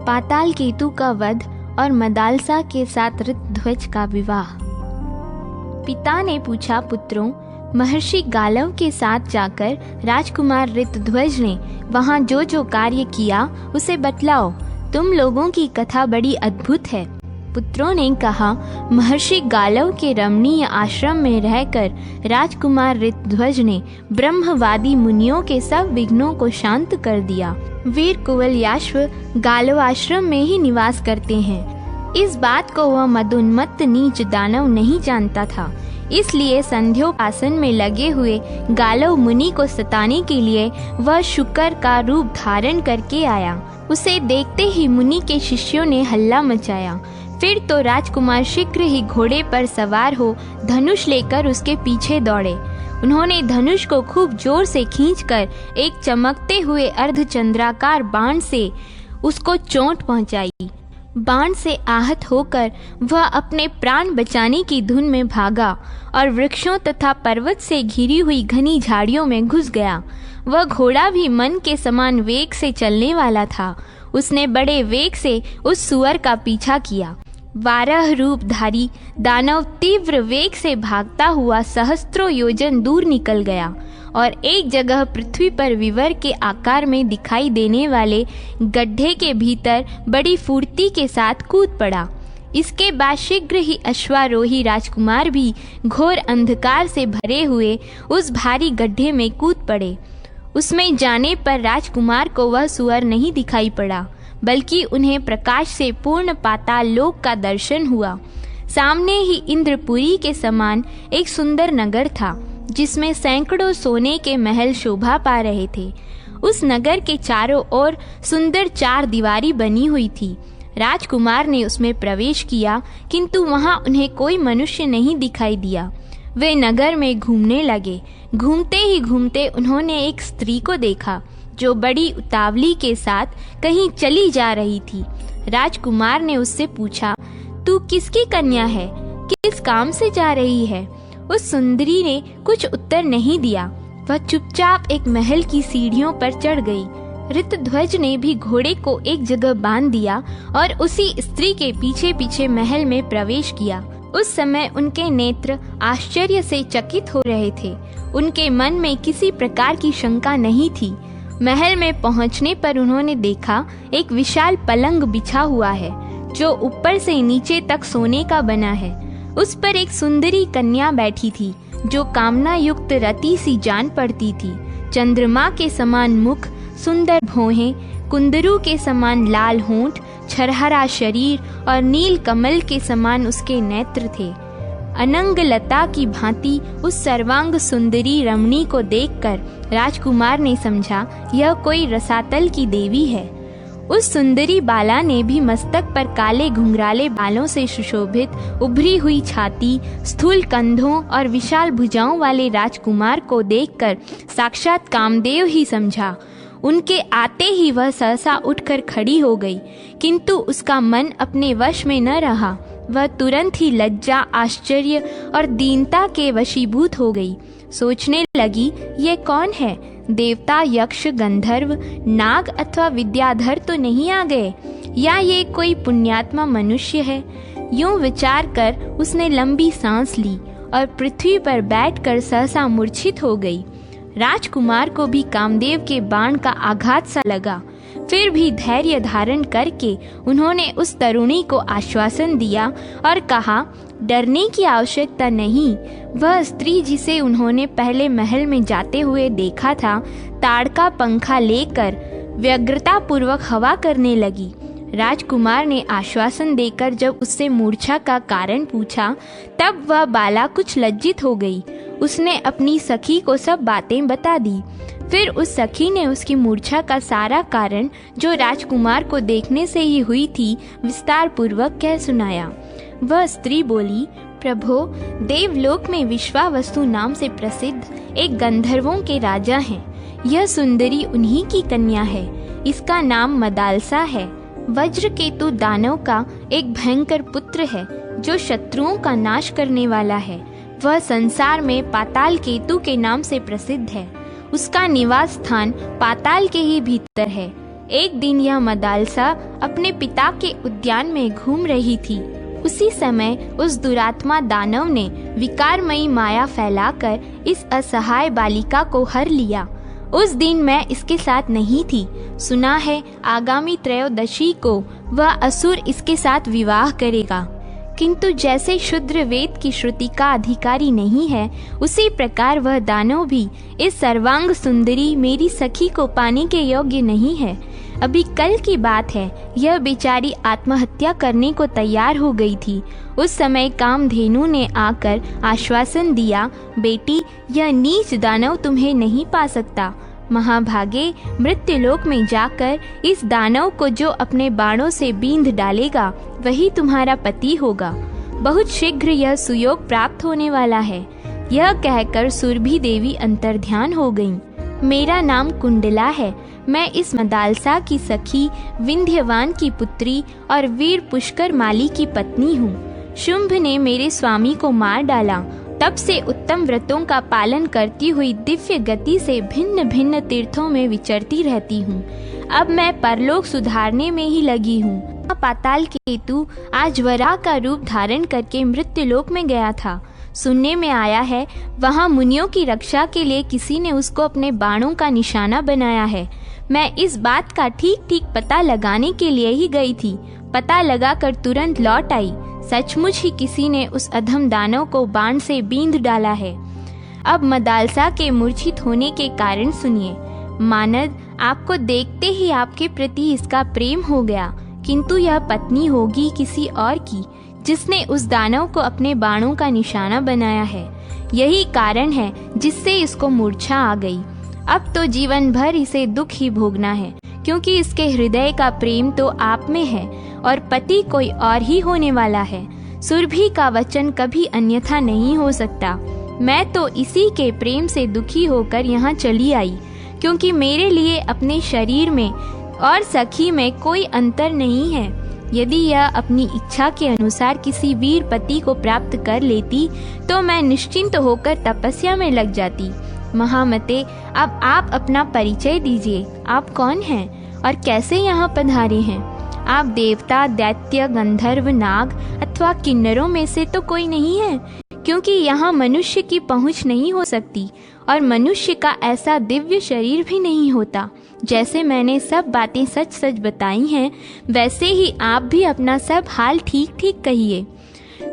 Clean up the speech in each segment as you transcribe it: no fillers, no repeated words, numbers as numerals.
पाताल केतु का वध और मदालसा के साथ ऋतध्वज का विवाह। पिता ने पूछा, पुत्रों, महर्षि गालव के साथ जाकर राजकुमार ऋतध्वज ने वहाँ जो जो कार्य किया उसे बतलाओ। तुम लोगों की कथा बड़ी अद्भुत है। पुत्रों ने कहा, महर्षि गालव के रमणीय आश्रम में रहकर राजकुमार ऋतध्वज ने ब्रह्मवादी मुनियों के सब विघ्नों को शांत कर दिया। वीर कुवलयाश्व गालव आश्रम में ही निवास करते हैं। इस बात को वह मदोन्मत्त नीच दानव नहीं जानता था, इसलिए संध्योपासन में लगे हुए गालव मुनि को सताने के लिए वह शुकर का रूप धारण करके आया। उसे देखते ही मुनि के शिष्यों ने हल्ला मचाया। फिर तो राजकुमार शीघ्र ही घोड़े पर सवार हो धनुष लेकर उसके पीछे दौड़े। उन्होंने धनुष को खूब जोर से खींचकर एक चमकते हुए अर्धचंद्राकार बाण से उसको चोट पहुंचाई। बाण से आहत होकर वह अपने प्राण बचाने की धुन में भागा और वृक्षों तथा पर्वत से घिरी हुई घनी झाड़ियों में घुस गया। वह घोड़ा भी मन के समान वेग से चलने वाला था। उसने बड़े वेग से उस सुअर का पीछा किया। 12 रूपधारी दानव तीव्र वेग से भागता हुआ सहस्त्रों योजन दूर निकल गया और एक जगह पृथ्वी पर विवर के आकार में दिखाई देने वाले गड्ढे के भीतर बड़ी फुर्ती के साथ कूद पड़ा। इसके बाद शीघ्र ही अश्वारोही राजकुमार भी घोर अंधकार से भरे हुए उस भारी गड्ढे में कूद पड़े। उसमें जाने पर राजकुमार को वह सुअर नहीं दिखाई पड़ा, बल्कि उन्हें प्रकाश से पूर्ण पाताल लोक का दर्शन हुआ। सामने ही इंद्रपुरी के समान एक सुंदर नगर था, जिसमें सैकड़ों सोने के महल शोभा पा रहे थे। उस नगर के चारों ओर सुंदर 4 दीवारी बनी हुई थी। राजकुमार ने उसमें प्रवेश किया, किंतु वहां उन्हें कोई मनुष्य नहीं दिखाई दिया। वे नगर में घूमने लगे। घूमते ही घूमते उन्होंने एक स्त्री को देखा, जो बड़ी उतावली के साथ कहीं चली जा रही थी। राजकुमार ने उससे पूछा, तू किसकी कन्या है? किस काम से जा रही है? उस सुंदरी ने कुछ उत्तर नहीं दिया। वह चुपचाप एक महल की सीढ़ियों पर चढ़ गई। ऋतध्वज ने भी घोड़े को एक जगह बांध दिया और उसी स्त्री के पीछे पीछे महल में प्रवेश किया। उस समय उनके नेत्र आश्चर्य से चकित हो रहे थे। उनके मन में किसी प्रकार की शंका नहीं थी। महल में पहुंचने पर उन्होंने देखा एक विशाल पलंग बिछा हुआ है, जो ऊपर से नीचे तक सोने का बना है। उस पर एक सुंदरी कन्या बैठी थी, जो कामना युक्त रति सी जान पड़ती थी। चंद्रमा के समान मुख, सुंदर भौहें, कुंदरू के समान लाल होंठ, छरहरा शरीर और नील कमल के समान उसके नेत्र थे। अनंग लता की भांति उस सर्वांग सुंदरी रमणी को देखकर राजकुमार ने समझा, यह कोई रसातल की देवी है। उस सुंदरी बाला ने भी मस्तक पर काले घुंघराले बालों से सुशोभित उभरी हुई छाती, स्थूल कंधों और विशाल भुजाओं वाले राजकुमार को देखकर साक्षात कामदेव ही समझा। उनके आते ही वह सहसा उठकर खड़ी हो गई, किंतु उसका मन अपने वश में न रहा। वह तुरंत ही लज्जा, आश्चर्य और दीनता के वशीभूत हो गई। सोचने लगी, ये कौन है? देवता, यक्ष, गंधर्व, नाग अथवा विद्याधर तो नहीं आ गए, या ये कोई पुण्यात्मा मनुष्य है? यूं विचार कर उसने लंबी सांस ली और पृथ्वी पर बैठकर सहसा मूर्छित हो गई। राजकुमार को भी कामदेव के बाण का आघात सा लगा। फिर भी धैर्य धारण करके उन्होंने उस तरुणी को आश्वासन दिया और कहा, डरने की आवश्यकता नहीं। वह स्त्री जिसे उन्होंने पहले महल में जाते हुए देखा था, ताड़ का पंखा लेकर व्यग्रता पूर्वक हवा करने लगी। राजकुमार ने आश्वासन देकर जब उससे मूर्छा का कारण पूछा, तब वह बाला कुछ लज्जित हो गई। उसने अपनी सखी को सब बातें बता दी। फिर उस सखी ने उसकी मूर्छा का सारा कारण, जो राजकुमार को देखने से ही हुई थी, विस्तार पूर्वक कह सुनाया। वह स्त्री बोली, प्रभो, देवलोक में विश्वावसु नाम से प्रसिद्ध एक गंधर्वों के राजा हैं। यह सुंदरी उन्हीं की कन्या है। इसका नाम मदालसा है। वज्रकेतु दानव का एक भयंकर पुत्र है, जो शत्रुओं का नाश करने वाला है। वह संसार में पाताल केतु के नाम से प्रसिद्ध है। उसका निवास स्थान पाताल के ही भीतर है। एक दिन यह मदालसा अपने पिता के उद्यान में घूम रही थी। उसी समय उस दुरात्मा दानव ने विकारमयी माया फैलाकर इस असहाय बालिका को हर लिया। उस दिन मैं इसके साथ नहीं थी। सुना है आगामी त्रयोदशी को वह असुर इसके साथ विवाह करेगा, किंतु जैसे शूद्र वेद की श्रुति का अधिकारी नहीं है, उसी प्रकार वह दानव भी इस सर्वांग सुंदरी मेरी सखी को पाने के योग्य नहीं है। अभी कल की बात है, यह बेचारी आत्महत्या करने को तैयार हो गई थी। उस समय कामधेनु ने आकर आश्वासन दिया, बेटी, यह नीच दानव तुम्हें नहीं पा सकता। महाभागे, मृत्युलोक में जाकर इस दानव को जो अपने बाणों से बींध डालेगा वही तुम्हारा पति होगा। बहुत शीघ्र यह सुयोग प्राप्त होने वाला है। यह कहकर सुरभि देवी अंतर्ध्यान हो गईं। मेरा नाम कुंडला है। मैं इस मदालसा की सखी, विंध्यवान की पुत्री और वीर पुष्कर माली की पत्नी हूँ। शुंभ ने मेरे स्वामी को मार डाला, तब से उत्तम व्रतों का पालन करती हुई दिव्य गति से भिन्न भिन्न तीर्थों में विचरती रहती हूँ। अब मैं परलोक सुधारने में ही लगी हूँ। पाताल केतु आज वराह का रूप धारण करके मृत्युलोक में गया था। सुनने में आया है वहाँ मुनियों की रक्षा के लिए किसी ने उसको अपने बाणों का निशाना बनाया है। मैं इस बात का ठीक ठीक पता लगाने के लिए ही गई थी। पता लगाकर तुरंत लौट आई। सचमुच ही किसी ने उस अधम दानव को बाण से बींध डाला है। अब मदालसा के मूर्छित होने के कारण सुनिए। मानद, आपको देखते ही आपके प्रति इसका प्रेम हो गया, किंतु यह पत्नी होगी किसी और की, जिसने उस दानव को अपने बाणों का निशाना बनाया है। यही कारण है जिससे इसको मूर्छा आ गई। अब तो जीवन भर इसे दुख ही भोगना है, क्योंकि इसके हृदय का प्रेम तो आप में है और पति कोई और ही होने वाला है। सुरभि का वचन कभी अन्यथा नहीं हो सकता। मैं तो इसी के प्रेम से दुखी होकर यहाँ चली आई, क्योंकि मेरे लिए अपने शरीर में और सखी में कोई अंतर नहीं है। यदि यह अपनी इच्छा के अनुसार किसी वीर पति को प्राप्त कर लेती तो मैं निश्चिंत होकर तपस्या में लग जाती। महामते, अब आप अपना परिचय दीजिए। आप कौन हैं और कैसे यहाँ पधारे हैं? आप देवता, दैत्य, गंधर्व, नाग अथवा किन्नरों में से तो कोई नहीं है, क्योंकि यहाँ मनुष्य की पहुँच नहीं हो सकती और मनुष्य का ऐसा दिव्य शरीर भी नहीं होता। जैसे मैंने सब बातें सच सच बताई हैं, वैसे ही आप भी अपना सब हाल ठीक ठीक कहिए।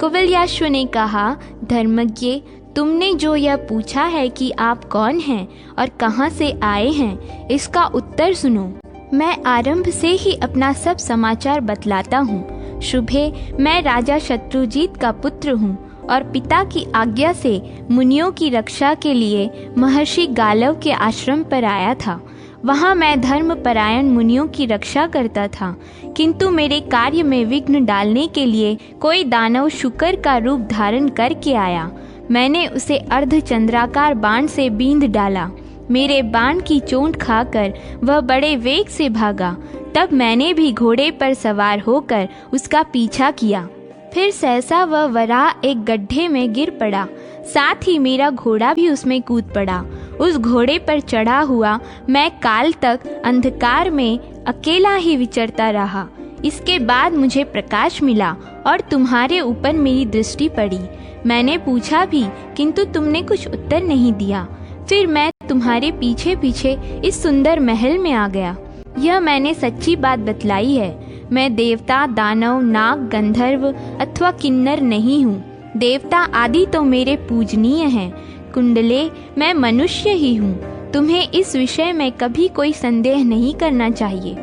कुवलयाश्व ने कहा, धर्मज्ञ, तुमने जो यह पूछा है कि आप कौन हैं और कहाँ से आए हैं, इसका उत्तर सुनो। मैं आरंभ से ही अपना सब समाचार बतलाता हूँ। शुभे, मैं राजा शत्रुजीत का पुत्र हूँ और पिता की आज्ञा से मुनियों की रक्षा के लिए महर्षि गालव के आश्रम पर आया था। वहाँ मैं धर्मपरायण मुनियों की रक्षा करता था, किंतु मेरे कार्य में विघ्न डालने के लिए कोई दानव शुकर का रूप धारण करके आया। मैंने उसे अर्धचंद्राकार बाण से बींध डाला। मेरे बाण की चोट खाकर वह बड़े वेग से भागा। तब मैंने भी घोड़े पर सवार होकर उसका पीछा किया। फिर सहसा वह वराह एक गड्ढे में गिर पड़ा, साथ ही मेरा घोड़ा भी उसमें कूद पड़ा। उस घोड़े पर चढ़ा हुआ मैं काल तक अंधकार में अकेला ही विचरता रहा। इसके बाद मुझे प्रकाश मिला और तुम्हारे ऊपर मेरी दृष्टि पड़ी। मैंने पूछा भी, किंतु तुमने कुछ उत्तर नहीं दिया। फिर मैं तुम्हारे पीछे पीछे इस सुंदर महल में आ गया। यह मैंने सच्ची बात बतलाई है। मैं देवता, दानव, नाग, गंधर्व अथवा किन्नर नहीं हूँ। देवता आदि तो मेरे पूजनीय हैं। कुंडले, मैं मनुष्य ही हूँ। तुम्हें इस विषय में कभी कोई संदेह नहीं करना चाहिए।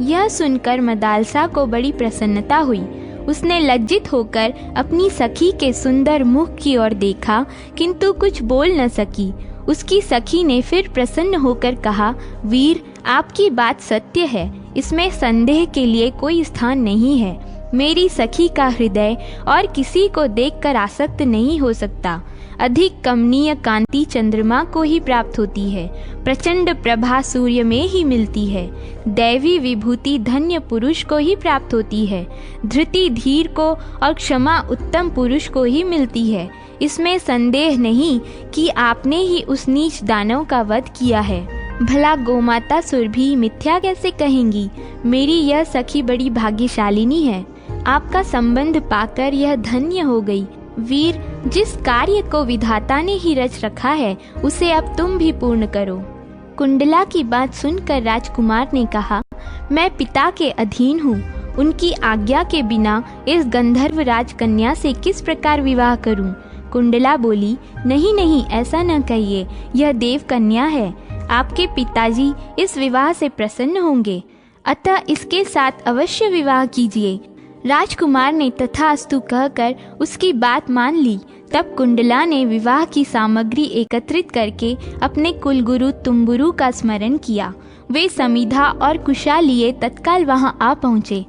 यह सुनकर मदालसा को बड़ी प्रसन्नता हुई। उसने लज्जित होकर अपनी सखी के सुंदर मुख की ओर देखा, किंतु कुछ बोल न सकी। उसकी सखी ने फिर प्रसन्न होकर कहा, वीर, आपकी बात सत्य है, इसमें संदेह के लिए कोई स्थान नहीं है। मेरी सखी का हृदय और किसी को देखकर आसक्त नहीं हो सकता। अधिक कमनीय कांति चंद्रमा को ही प्राप्त होती है। प्रचंड प्रभा सूर्य में ही मिलती है। दैवी विभूति धन्य पुरुष को ही प्राप्त होती है। धृति धीर को और क्षमा उत्तम पुरुष को ही मिलती है। इसमें संदेह नहीं कि आपने ही उस नीच दानव का वध किया है। भला गोमाता सुरभि मिथ्या कैसे कहेंगी? मेरी यह सखी बड़ी भाग्यशालिनी है। आपका संबंध पाकर यह धन्य हो गई। वीर, जिस कार्य को विधाता ने ही रच रखा है उसे अब तुम भी पूर्ण करो। कुंडला की बात सुनकर राजकुमार ने कहा, मैं पिता के अधीन हूँ। उनकी आज्ञा के बिना इस गंधर्व राजकन्या से किस प्रकार विवाह करूं? कुंडला बोली, नहीं नहीं, ऐसा न कहिए, यह देव कन्या है। आपके पिताजी इस विवाह से प्रसन्न होंगे, अतः इसके साथ अवश्य विवाह कीजिए। राजकुमार ने तथास्तु कहकर उसकी बात मान ली। तब कुंडला ने विवाह की सामग्री एकत्रित करके अपने कुलगुरु तुम्बुरु का स्मरण किया। वे समिधा और कुशा लिए तत्काल वहां आ पहुँचे।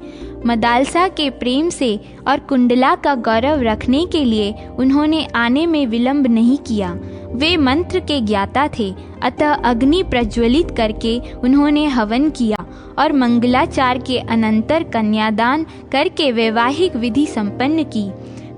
मदालसा के प्रेम से और कुंडला का गौरव रखने के लिए उन्होंने आने में विलंब नहीं किया। वे मंत्र के ज्ञाता थे, अतः अग्नि प्रज्वलित करके उन्होंने हवन किया और मंगलाचार के अनंतर कन्यादान करके वैवाहिक विधि संपन्न की।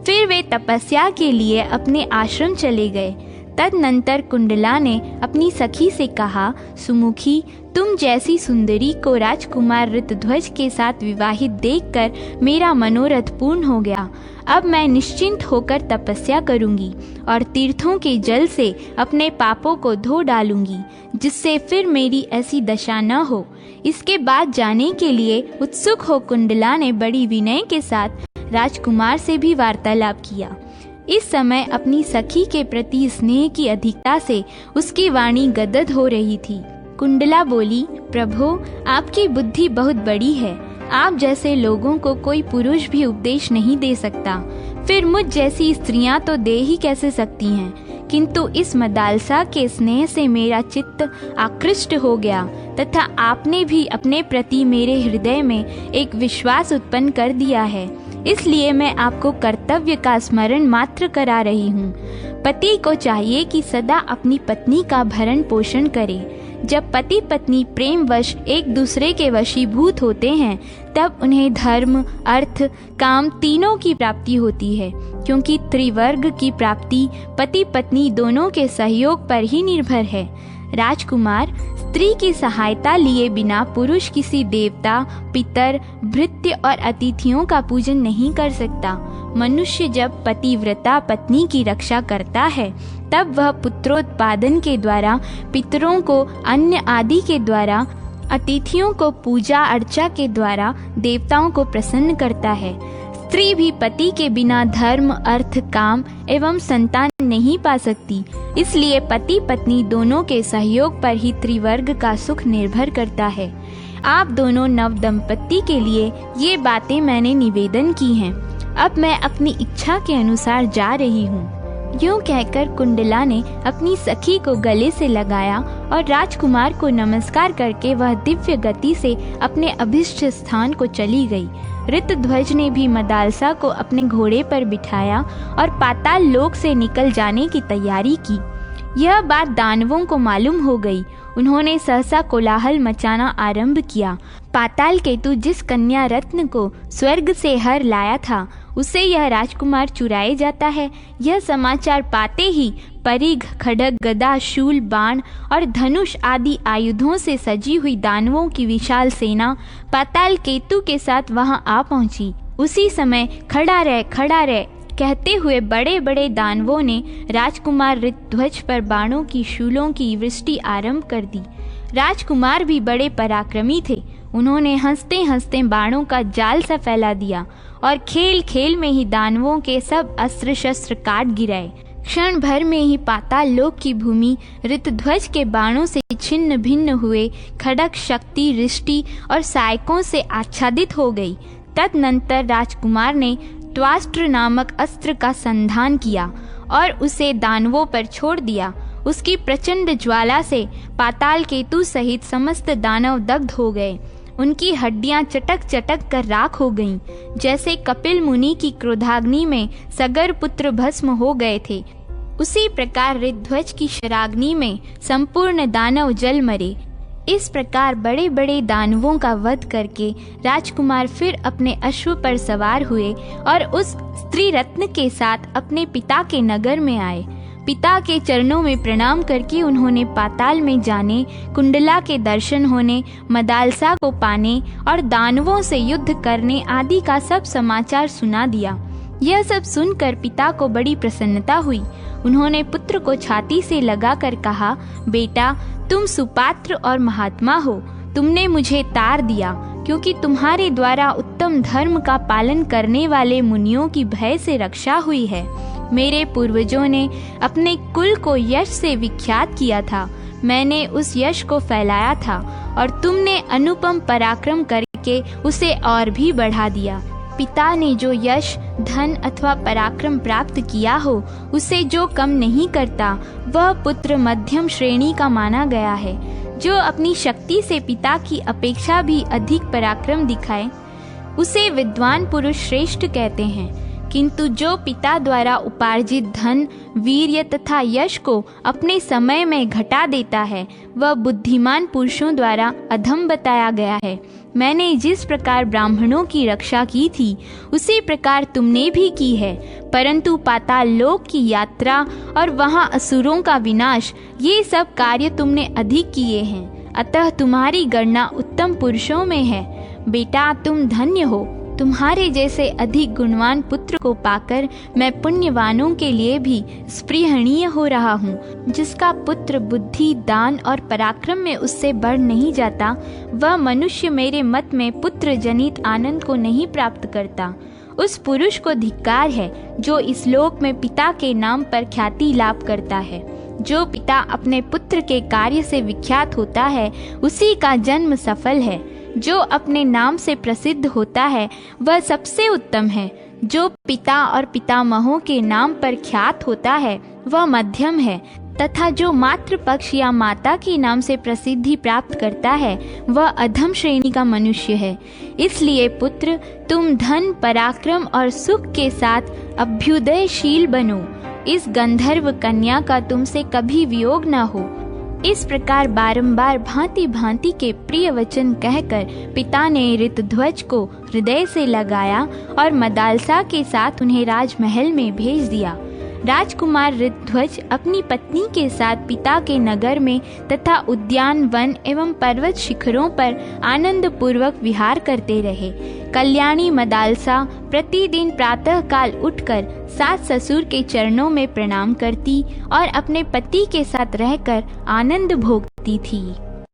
फिर वे तपस्या के लिए अपने आश्रम चले गए। तदनंतर कुंडला ने अपनी सखी से कहा, सुमुखी, तुम जैसी सुंदरी को राजकुमार ऋतध्वज के साथ विवाहित देखकर मेरा मनोरथ पूर्ण हो गया। अब मैं निश्चिंत होकर तपस्या करूंगी और तीर्थों के जल से अपने पापों को धो डालूंगी, जिससे फिर मेरी ऐसी दशा न हो। इसके बाद जाने के लिए उत्सुक हो कुंडला ने बड़ी विनय के साथ राजकुमार से भी वार्तालाप किया। इस समय अपनी सखी के प्रति स्नेह की अधिकता से उसकी वाणी गदगद हो रही थी। कुंडला बोली, प्रभु, आपकी बुद्धि बहुत बड़ी है। आप जैसे लोगों को कोई पुरुष भी उपदेश नहीं दे सकता, फिर मुझ जैसी स्त्रियां तो दे ही कैसे सकती हैं। किंतु इस मदालसा के स्नेह से मेरा चित्त आकृष्ट हो गया तथा आपने भी अपने प्रति मेरे हृदय में एक विश्वास उत्पन्न कर दिया है। इसलिए मैं आपको कर्तव्य का स्मरण मात्र करा रही हूँ। पति को चाहिए कि सदा अपनी पत्नी का भरण पोषण करे। जब पति पत्नी प्रेमवश एक दूसरे के वशीभूत होते हैं तब उन्हें धर्म, अर्थ, काम तीनों की प्राप्ति होती है, क्योंकि त्रिवर्ग की प्राप्ति पति पत्नी दोनों के सहयोग पर ही निर्भर है। राजकुमार, स्त्री की सहायता लिए बिना पुरुष किसी देवता, पितर, भृत्य और अतिथियों का पूजन नहीं कर सकता। मनुष्य जब पतिव्रता पत्नी की रक्षा करता है तब वह पुत्रोत्पादन के द्वारा, पितरों को अन्न आदि के द्वारा, अतिथियों को पूजा अर्चा के द्वारा देवताओं को प्रसन्न करता है। स्त्री भी पति के बिना धर्म, अर्थ, काम एवं संतान नहीं पा सकती। इसलिए पति पत्नी दोनों के सहयोग पर ही त्रिवर्ग का सुख निर्भर करता है। आप दोनों नव दंपत्ति के लिए ये बातें मैंने निवेदन की हैं। अब मैं अपनी इच्छा के अनुसार जा रही हूँ। यूं कहकर कुंडला ने अपनी सखी को गले से लगाया और राजकुमार को नमस्कार करके वह दिव्य गति से अपने अभिष्ट स्थान को चली गई। ऋतध्वज ने भी मदालसा को अपने घोड़े पर बिठाया और पाताल लोक से निकल जाने की तैयारी की। यह बात दानवों को मालूम हो गई। उन्होंने सहसा कोलाहल मचाना आरंभ किया। पाताल केतु जिस कन्या रत्न को स्वर्ग से हर लाया था उसे यह राजकुमार चुराए जाता है, यह समाचार पाते ही परिघ, खड्ग, गदा, शूल, बाण और धनुष आदि आयुधों से सजी हुई दानवों की विशाल सेना पाताल केतु के साथ वहां आ पहुंची। उसी समय खड़ा रह कहते हुए बड़े बड़े दानवों ने राजकुमार ऋतध्वज पर बाणों की शूलों की वृष्टि आरंभ कर दी। राजकुमार भी बड़े पराक्रमी थे। उन्होंने हंसते हंसते बाणों का जाल सा फैला दिया और खेल खेल में ही दानवों के सब अस्त्र शस्त्र काट गिराए। क्षण भर में ही पाताल लोक की भूमि ऋतध्वज के बाणों से छिन्न भिन्न हुए खड्ग, शक्ति, रिष्टि और सायकों से आच्छादित हो गई। तदनंतर राजकुमार ने त्वाष्ट्र नामक अस्त्र का संधान किया और उसे दानवों पर छोड़ दिया। उसकी प्रचंड ज्वाला से पाताल केतु सहित समस्त दानव दग्ध हो गए। उनकी हड्डियां चटक चटक कर राख हो गईं, जैसे कपिल मुनि की क्रोधाग्नि में सगर पुत्र भस्म हो गए थे। उसी प्रकार ऋतध्वज की शराग्नि में संपूर्ण दानव जल मरे। इस प्रकार बड़े बड़े दानवों का वध करके राजकुमार फिर अपने अश्व पर सवार हुए और उस स्त्री रत्न के साथ अपने पिता के नगर में आए। पिता के चरणों में प्रणाम करके उन्होंने पाताल में जाने, कुंडला के दर्शन होने, मदालसा को पाने और दानवों से युद्ध करने आदि का सब समाचार सुना दिया। यह सब सुनकर पिता को बड़ी प्रसन्नता हुई। उन्होंने पुत्र को छाती से लगाकर कहा, बेटा, तुम सुपात्र और महात्मा हो। तुमने मुझे तार दिया, क्योंकि तुम्हारे द्वारा उत्तम धर्म का पालन करने वाले मुनियों की भय से रक्षा हुई है। मेरे पूर्वजों ने अपने कुल को यश से विख्यात किया था। मैंने उस यश को फैलाया था और तुमने अनुपम पराक्रम करके उसे और भी बढ़ा दिया। पिता ने जो यश, धन अथवा पराक्रम प्राप्त किया हो, उसे जो कम नहीं करता, वह पुत्र मध्यम श्रेणी का माना गया है। जो अपनी शक्ति से पिता की अपेक्षा भी अधिक पराक्रम दिखाए, उसे विद्वान पुरुष श्रेष्ठ कहते हैं। किंतु जो पिता द्वारा उपार्जित धन, वीर्य तथा यश को अपने समय में घटा देता है, वह बुद्धिमान पुरुषों द्वारा अधम बताया गया है। मैंने जिस प्रकार ब्राह्मणों की रक्षा की थी, उसी प्रकार तुमने भी की है, परंतु पाताल लोक की यात्रा और वहाँ असुरों का विनाश, ये सब कार्य तुमने अधिक किए हैं। अतः तुम्हारी गणना उत्तम पुरुषों में है। बेटा, तुम धन्य हो। तुम्हारे जैसे अधिक गुणवान पुत्र को पाकर मैं पुण्यवानों के लिए भी स्पृहणीय हो रहा हूँ। जिसका पुत्र बुद्धि, दान और पराक्रम में उससे बढ़ नहीं जाता, वह मनुष्य मेरे मत में पुत्र जनित आनंद को नहीं प्राप्त करता। उस पुरुष को धिक्कार है जो इस लोक में पिता के नाम पर ख्याति लाभ करता है। जो पिता अपने पुत्र के कार्य से विख्यात होता है, उसी का जन्म सफल है। जो अपने नाम से प्रसिद्ध होता है, वह सबसे उत्तम है। जो पिता और पितामहों के नाम पर ख्यात होता है, वह मध्यम है, तथा जो मातृपक्ष या माता के नाम से प्रसिद्धि प्राप्त करता है, वह अधम श्रेणी का मनुष्य है। इसलिए पुत्र, तुम धन, पराक्रम और सुख के साथ अभ्युदयशील बनो। इस गंधर्व कन्या का तुमसे कभी वियोग न हो। इस प्रकार बारंबार भांति भांति के प्रिय वचन कहकर पिता ने ऋतध्वज को हृदय से लगाया और मदालसा के साथ उन्हें राजमहल में भेज दिया। राजकुमार ऋतध्वज अपनी पत्नी के साथ पिता के नगर में तथा उद्यान, वन एवं पर्वत शिखरों पर आनंद पूर्वक विहार करते रहे। कल्याणी मदालसा प्रतिदिन प्रातः काल उठकर सास ससुर के चरणों में प्रणाम करती और अपने पति के साथ रहकर आनंद भोगती थी।